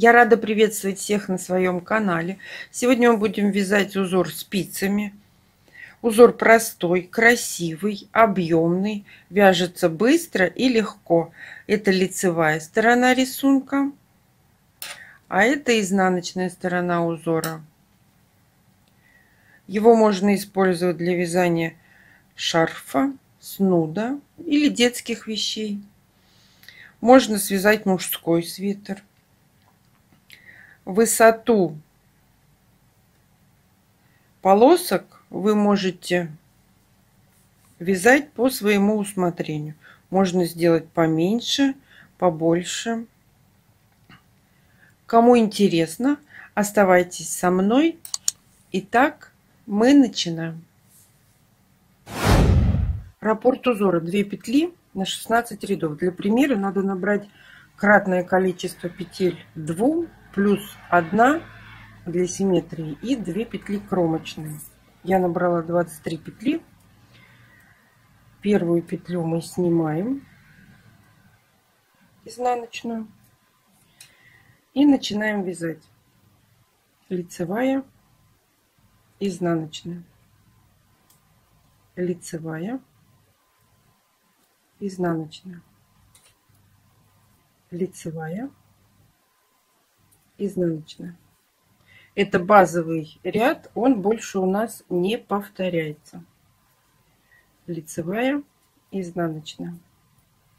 Я рада приветствовать всех на своем канале. Сегодня мы будем вязать узор спицами. Узор простой, красивый, объемный, вяжется быстро и легко. Это лицевая сторона рисунка, а это изнаночная сторона узора. Его можно использовать для вязания шарфа, снуда или детских вещей. Можно связать мужской свитер. Высоту полосок вы можете вязать по своему усмотрению. Можно сделать поменьше, побольше. Кому интересно, оставайтесь со мной. Итак, мы начинаем. Раппорт узора 2 петли на 16 рядов. Для примера надо набрать кратное количество петель 2 плюс 1 для симметрии и 2 петли кромочные. Я набрала 23 петли. Первую петлю мы снимаем, изнаночную, и начинаем вязать. Лицевая, изнаночная, лицевая, изнаночная, лицевая, изнаночная. Это базовый ряд, он больше у нас не повторяется. Лицевая, изнаночная,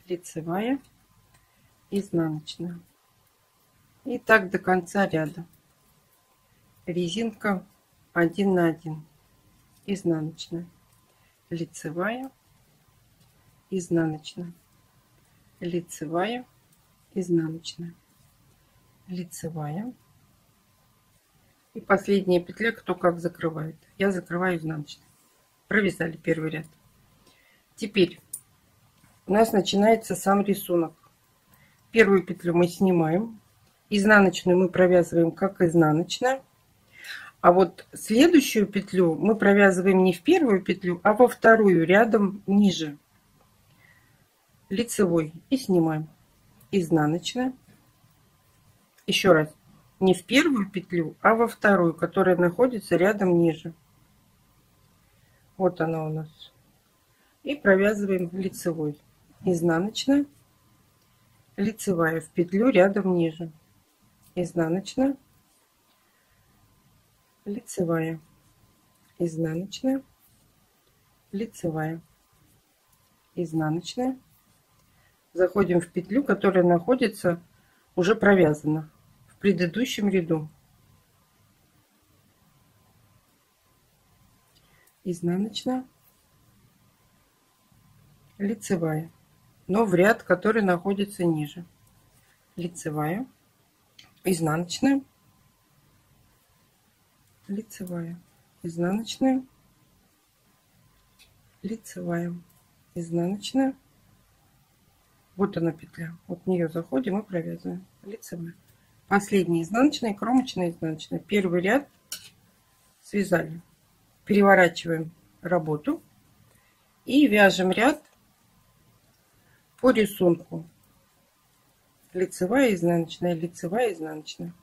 лицевая, изнаночная. И так до конца ряда. Резинка 1 на 1, изнаночная, лицевая, изнаночная, лицевая, изнаночная, лицевая. И последняя петля, кто как закрывает. Я закрываю изнаночной. Провязали первый ряд. Теперь у нас начинается сам рисунок. Первую петлю мы снимаем. Изнаночную мы провязываем как изнаночная. А вот следующую петлю мы провязываем не в первую петлю, а во вторую рядом ниже. Лицевой. И снимаем. Изнаночная. Еще раз. Не в первую петлю, а во вторую, которая находится рядом ниже. Вот она у нас. И провязываем лицевой. Изнаночная, лицевая в петлю рядом ниже. Изнаночная, лицевая, изнаночная, лицевая, изнаночная. Заходим в петлю, которая находится уже провязана в предыдущем ряду. Изнаночная, лицевая, но в ряд, который находится ниже. Лицевая, изнаночная, лицевая, изнаночная, лицевая, изнаночная. Вот она петля. Вот в нее заходим и провязываем. Лицевая. Последняя изнаночная, кромочная, изнаночная. Первый ряд связали. Переворачиваем работу и вяжем ряд по рисунку. Лицевая, изнаночная, лицевая, изнаночная.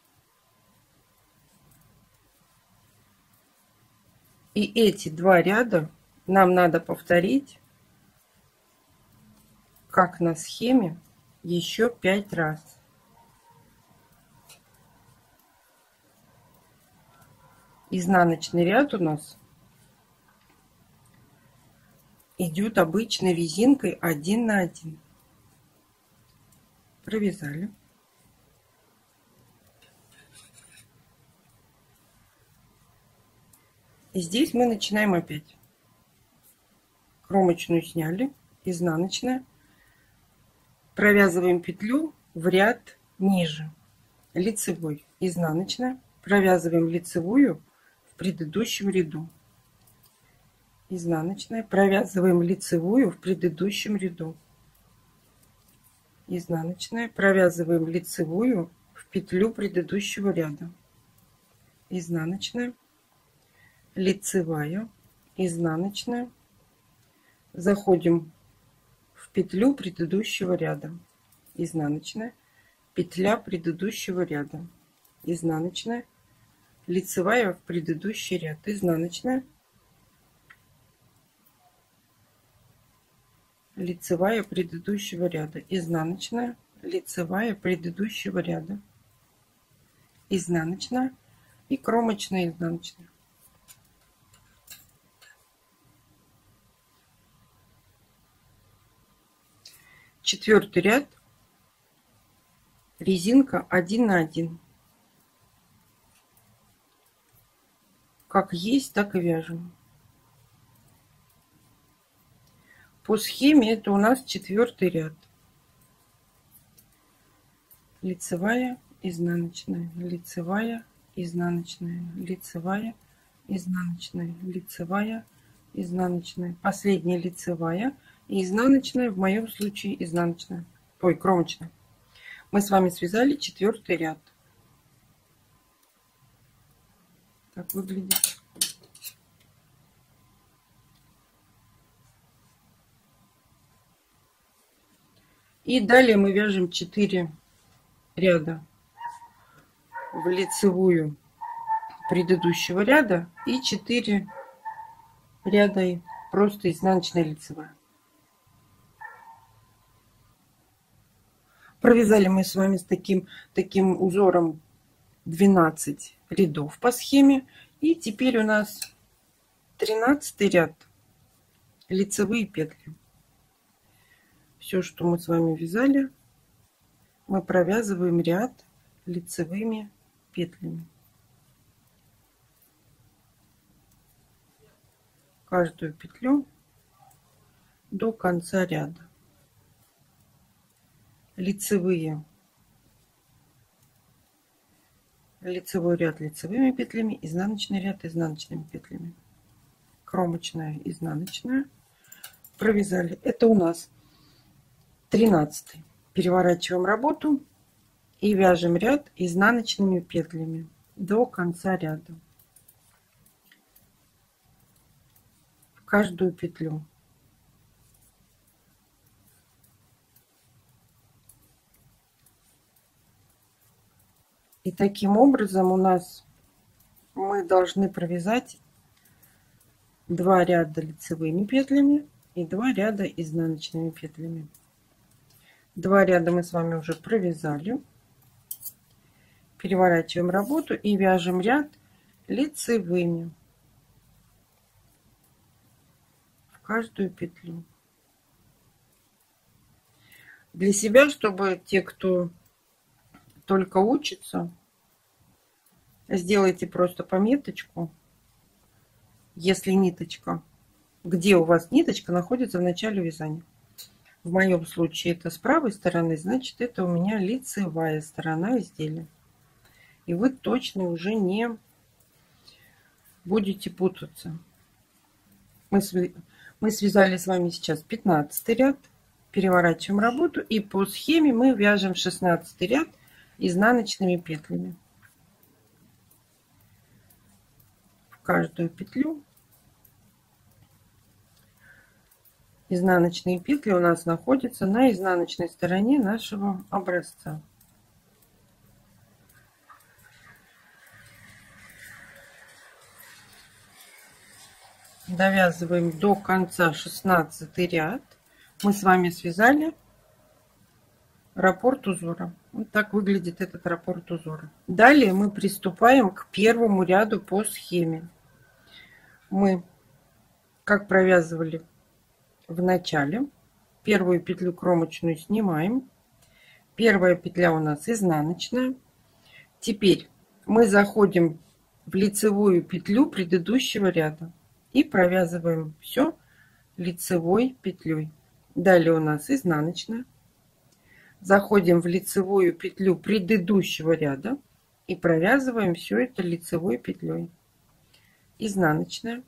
И эти два ряда нам надо повторить, как на схеме, еще 5 раз. Изнаночный ряд у нас идет обычной резинкой 1 на 1. Провязали. И здесь мы начинаем опять. Кромочную сняли, изнаночная. Провязываем петлю в ряд ниже. Лицевой, изнаночная. Провязываем лицевую в предыдущем ряду. Изнаночная. Провязываем лицевую в предыдущем ряду. Изнаночная. Провязываем лицевую в петлю предыдущего ряда. Изнаночная, лицевая, изнаночная. Заходим в петлю предыдущего ряда. Изнаночная, петля предыдущего ряда, изнаночная, лицевая в предыдущий ряд, изнаночная, лицевая предыдущего ряда, изнаночная, лицевая предыдущего ряда, изнаночная и кромочная, изнаночная. Четвертый ряд, резинка 1 на 1. Как есть, так и вяжем. По схеме это у нас четвертый ряд. Лицевая, изнаночная, лицевая, изнаночная, лицевая, изнаночная, лицевая, изнаночная. Последняя лицевая и изнаночная, в моем случае изнаночная. Ой, кромочная. Мы с вами связали четвертый ряд. Так выглядит. И далее мы вяжем 4 ряда в лицевую предыдущего ряда и 4 ряда просто изнаночная лицевая. Провязали мы с вами с таким узором 12 рядов по схеме. И теперь у нас 13 ряд, лицевые петли. Все, что мы с вами вязали, мы провязываем ряд лицевыми петлями. Каждую петлю до конца ряда. Лицевой ряд лицевыми петлями, изнаночный ряд изнаночными петлями, кромочная, изнаночная. Провязали. Это у нас 13. Переворачиваем работу и вяжем ряд изнаночными петлями до конца ряда. В каждую петлю. И таким образом у нас мы должны провязать 2 ряда лицевыми петлями и 2 ряда изнаночными петлями. 2 ряда мы с вами уже провязали. Переворачиваем работу и вяжем ряд лицевыми в каждую петлю. Для себя, чтобы те, кто только учится, сделайте просто пометочку, если ниточка, где у вас ниточка находится в начале вязания. В моем случае это с правой стороны, значит это у меня лицевая сторона изделия. И вы точно уже не будете путаться. Мы связали с вами сейчас 15 ряд, переворачиваем работу и по схеме мы вяжем 16 ряд изнаночными петлями. В каждую петлю. Изнаночные петли у нас находятся на изнаночной стороне нашего образца. Довязываем до конца 16 ряд. Мы с вами связали раппорт узора. Вот так выглядит этот раппорт узора. Далее мы приступаем к первому ряду по схеме. Мы, как провязывали в начале, первую петлю кромочную снимаем. Первая петля у нас изнаночная. Теперь мы заходим в лицевую петлю предыдущего ряда и провязываем все лицевой петлей. Далее у нас изнаночная. Заходим в лицевую петлю предыдущего ряда и провязываем все это лицевой петлей. Изнаночная,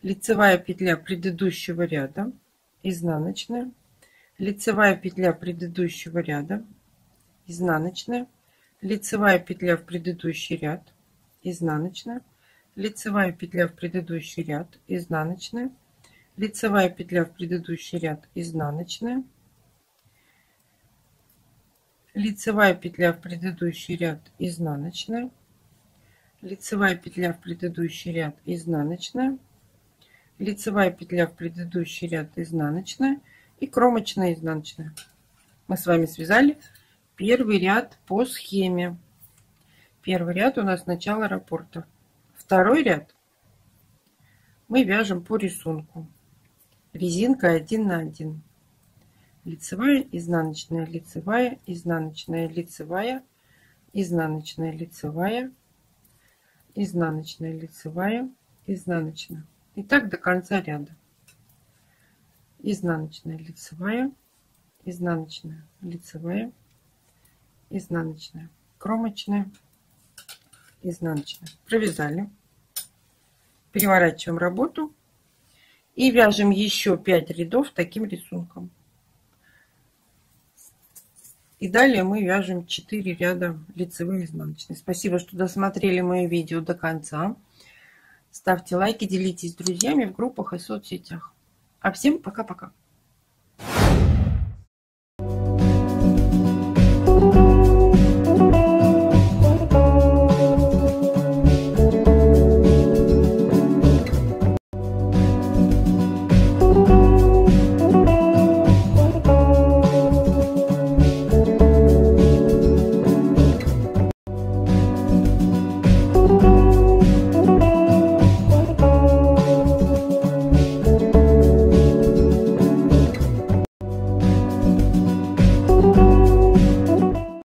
лицевая петля предыдущего ряда, изнаночная, лицевая петля предыдущего ряда, изнаночная, лицевая петля в предыдущий ряд, изнаночная, лицевая петля в предыдущий ряд, изнаночная, лицевая петля в предыдущий ряд, изнаночная, лицевая петля в предыдущий ряд, изнаночная, лицевая петля в предыдущий ряд, изнаночная, лицевая петля в предыдущий ряд, изнаночная и кромочная, изнаночная. Мы с вами связали первый ряд по схеме. Первый ряд у нас начало раппорта. Второй ряд мы вяжем по рисунку. Резинка 1 на 1. Лицевая, изнаночная, лицевая, изнаночная, лицевая, изнаночная, лицевая, изнаночная, лицевая, изнаночная. И так до конца ряда. Изнаночная, лицевая, изнаночная, лицевая, изнаночная, кромочная, изнаночная. Провязали. Переворачиваем работу и вяжем еще 5 рядов таким рисунком. И далее мы вяжем 4 ряда лицевые, изнаночные. Спасибо, что досмотрели мое видео до конца. Ставьте лайки, делитесь с друзьями в группах и соцсетях. А всем пока-пока.